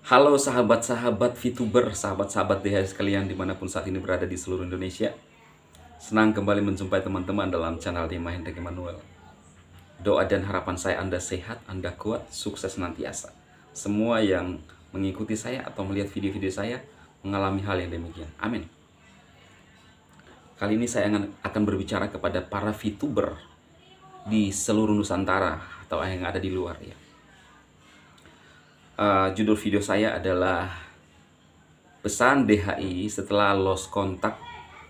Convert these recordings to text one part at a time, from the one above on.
Halo sahabat-sahabat VTuber, sahabat-sahabat DH sekalian dimanapun saat ini berada di seluruh Indonesia. Senang kembali menjumpai teman-teman dalam channel Dima Hendrik Emmanuel. Doa dan harapan saya Anda sehat, Anda kuat, sukses senantiasa. Semua yang mengikuti saya atau melihat video-video saya mengalami hal yang demikian. Amin. Kali ini saya akan berbicara kepada para VTuber di seluruh Nusantara atau yang ada di luar ya. Judul video saya adalah pesan DHI setelah lost kontak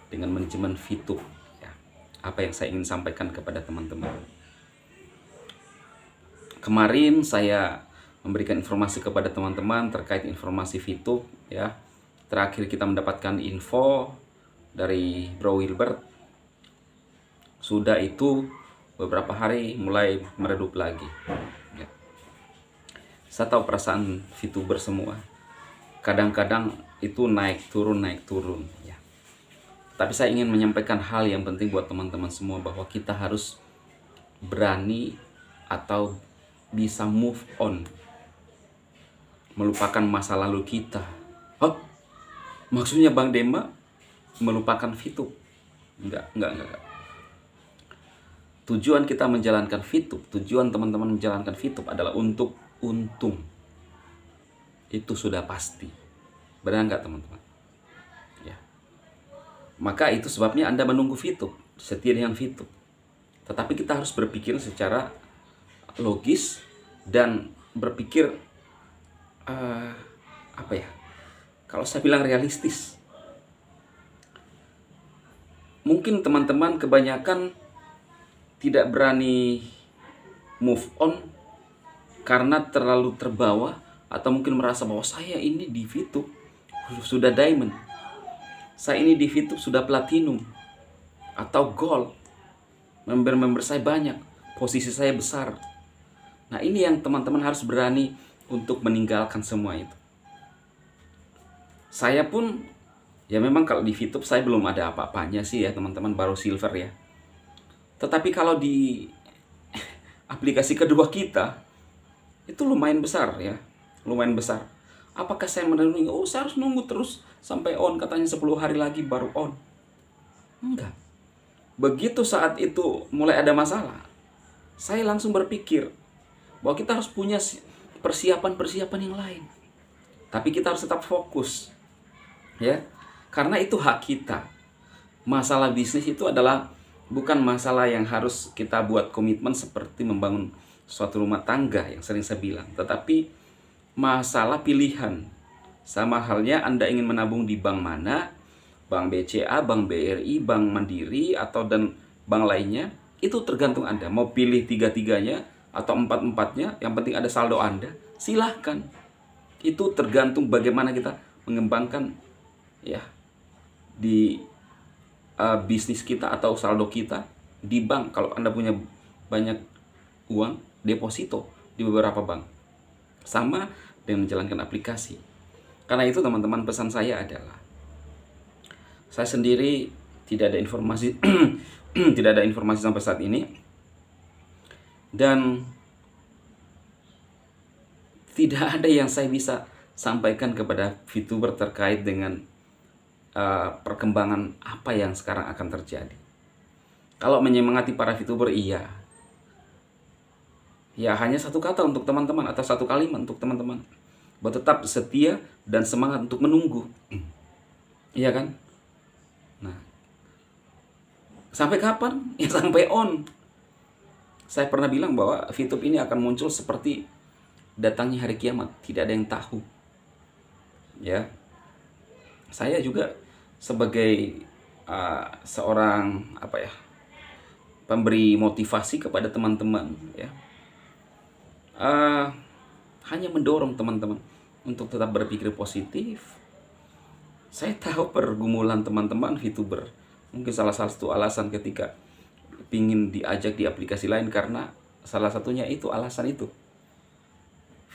dengan manajemen VTube ya. Apa yang saya ingin sampaikan kepada teman-teman. Kemarin saya memberikan informasi kepada teman-teman terkait informasi VTube ya. Terakhir kita mendapatkan info dari Bro Wilbert. Sudah itu beberapa hari mulai meredup lagi. Saya tahu perasaan VTuber semua. Kadang-kadang itu naik turun ya. Tapi saya ingin menyampaikan hal yang penting buat teman-teman semua, bahwa kita harus berani atau bisa move on, melupakan masa lalu kita. Oh, maksudnya Bang Dema melupakan VTube? Enggak. Tujuan kita menjalankan VTube, tujuan teman-teman menjalankan VTube adalah untuk untung. Itu sudah pasti. Benar nggak teman-teman? Ya. Maka itu sebabnya Anda menunggu VTube, setia dengan VTube. Tetapi kita harus berpikir secara logis dan berpikir apa ya? Kalau saya bilang realistis. Mungkin teman-teman kebanyakan tidak berani move on karena terlalu terbawa, atau mungkin merasa bahwa saya ini di VTube sudah diamond, saya ini di VTube sudah platinum atau gold, member saya banyak, posisi saya besar. Nah, ini yang teman-teman harus berani untuk meninggalkan semua itu. Saya pun ya memang kalau di VTube saya belum ada apa-apanya sih ya teman-teman, baru silver ya. Tetapi kalau di aplikasi kedua kita itu lumayan besar ya, lumayan besar. Apakah saya menunggu? Oh, saya harus nunggu terus sampai on, katanya 10 hari lagi baru on. Enggak. Begitu saat itu mulai ada masalah, saya langsung berpikir bahwa kita harus punya persiapan-persiapan yang lain. Tapi kita harus tetap fokus. Ya. Karena itu hak kita. Masalah bisnis itu adalah bukan masalah yang harus kita buat komitmen seperti membangun suatu rumah tangga yang sering saya bilang, tetapi masalah pilihan. Sama halnya Anda ingin menabung di bank mana, bank BCA, bank BRI, bank Mandiri, atau dan bank lainnya, itu tergantung Anda. Mau pilih tiga-tiganya atau empat-empatnya, yang penting ada saldo Anda, silahkan. Itu tergantung bagaimana kita mengembangkan ya di bisnis kita atau saldo kita di bank. Kalau Anda punya banyak uang, deposito di beberapa bank, sama dengan menjalankan aplikasi. Karena itu teman-teman, pesan saya adalah, saya sendiri tidak ada informasi tidak ada informasi sampai saat ini, dan tidak ada yang saya bisa sampaikan kepada VTuber terkait dengan perkembangan apa yang sekarang akan terjadi. Kalau menyemangati para VTuber, iya. Ya, hanya satu kata untuk teman-teman atau satu kalimat untuk teman-teman, bahwa tetap setia dan semangat untuk menunggu. Iya kan? Nah, sampai kapan? Ya sampai on. Saya pernah bilang bahwa VTube ini akan muncul seperti datangnya hari kiamat, tidak ada yang tahu. Ya. Saya juga sebagai seorang pemberi motivasi kepada teman-teman ya. Hanya mendorong teman-teman untuk tetap berpikir positif. Saya tahu pergumulan teman-teman VTuber. Mungkin salah satu alasan ketika pingin diajak di aplikasi lain, karena salah satunya itu alasan itu,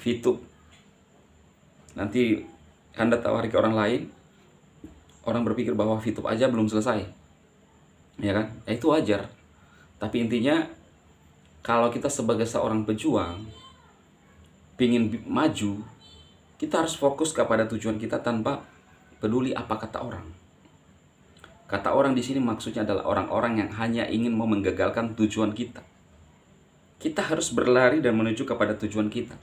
VTube. Nanti Anda tawari ke orang lain, orang berpikir bahwa VTube aja belum selesai, ya kan? Ya, itu wajar. Tapi intinya, kalau kita sebagai seorang pejuang pingin maju, Kita harus fokus kepada tujuan kita tanpa peduli apa kata orang. Kata orang di sini maksudnya adalah orang-orang yang hanya ingin mau menggagalkan tujuan kita. Kita harus berlari dan menuju kepada tujuan kita.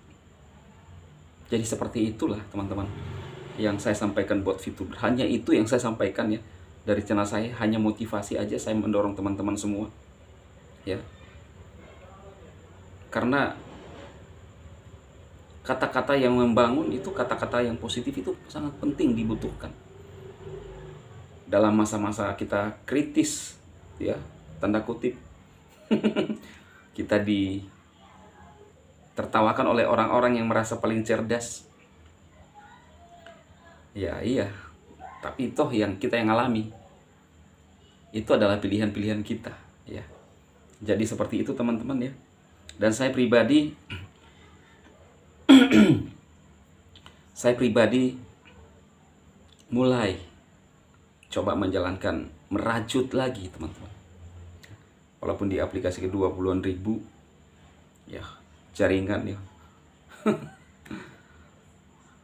Jadi seperti itulah teman-teman yang saya sampaikan buat VTuber. Hanya itu yang saya sampaikan ya. Dari channel saya, hanya motivasi aja saya mendorong teman-teman semua. Ya. Karena kata-kata yang membangun itu, kata-kata yang positif itu sangat penting dibutuhkan. Dalam masa-masa kita kritis, ya, tanda kutip, kita tertawakan oleh orang-orang yang merasa paling cerdas. Ya iya, tapi toh yang kita yang alami itu adalah pilihan-pilihan kita, ya. Jadi seperti itu teman-teman ya. Dan saya pribadi mulai coba menjalankan, merajut lagi teman-teman. Walaupun di aplikasi kedua puluhan ribu ya jaringan ya.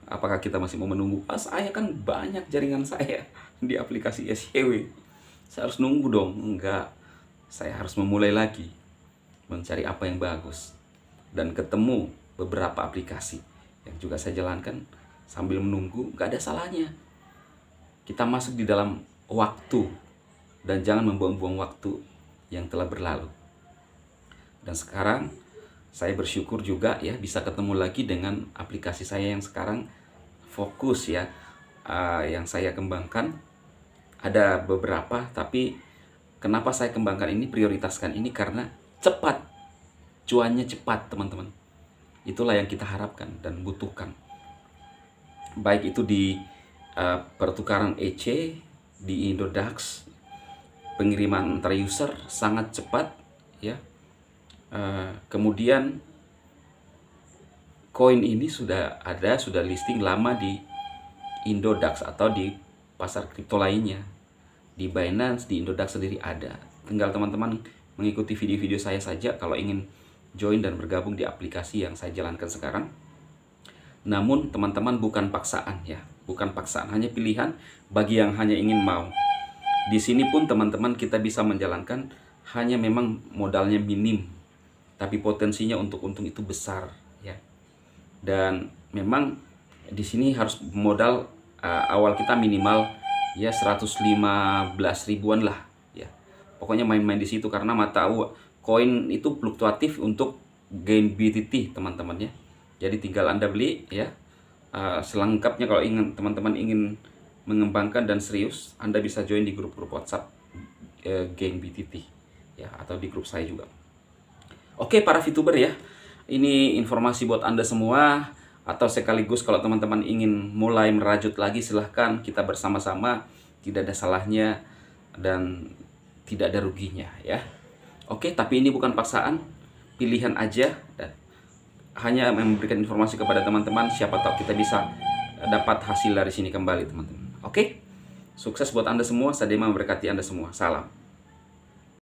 Apakah kita masih mau menunggu? Saya kan banyak jaringan saya di aplikasi SYW. Saya harus nunggu dong? Enggak. Saya harus memulai lagi mencari apa yang bagus dan ketemu beberapa aplikasi yang juga saya jalankan sambil menunggu. Gak ada salahnya kita masuk di dalam waktu dan jangan membuang-buang waktu yang telah berlalu. Dan sekarang saya bersyukur juga ya bisa ketemu lagi dengan aplikasi saya yang sekarang fokus ya, yang saya kembangkan. Ada beberapa, tapi kenapa saya kembangkan ini, prioritaskan ini karena cepat, cuannya cepat teman-teman. Itulah yang kita harapkan dan butuhkan. Baik itu di pertukaran EC, di Indodax, pengiriman antar user sangat cepat ya. Kemudian koin ini sudah listing lama di Indodax atau di pasar kripto lainnya. Di Binance, di Indodax sendiri ada. Tinggal teman-teman mengikuti video-video saya saja kalau ingin join dan bergabung di aplikasi yang saya jalankan sekarang. Namun teman-teman bukan paksaan ya, bukan paksaan, hanya pilihan bagi yang hanya ingin mau. Di sini pun teman-teman kita bisa menjalankan, hanya memang modalnya minim, tapi potensinya untuk untung itu besar ya. Dan memang di sini harus modal awal kita minimal ya 115 ribuan lah ya. Pokoknya main-main di situ karena mata koin itu fluktuatif untuk gain BTT teman-teman ya. Jadi tinggal Anda beli ya. Selengkapnya kalau teman-teman ingin mengembangkan dan serius, Anda bisa join di grup-grup WhatsApp gain BTT ya, atau di grup saya juga. Oke para VTuber ya, ini informasi buat Anda semua. Atau sekaligus kalau teman-teman ingin mulai merajut lagi, silahkan, kita bersama-sama, tidak ada salahnya dan tidak ada ruginya ya. Oke, tapi ini bukan paksaan, pilihan aja dan hanya memberikan informasi kepada teman-teman, siapa tahu kita bisa dapat hasil dari sini kembali teman-teman. Oke, sukses buat Anda semua, Sadema memberkati Anda semua, salam.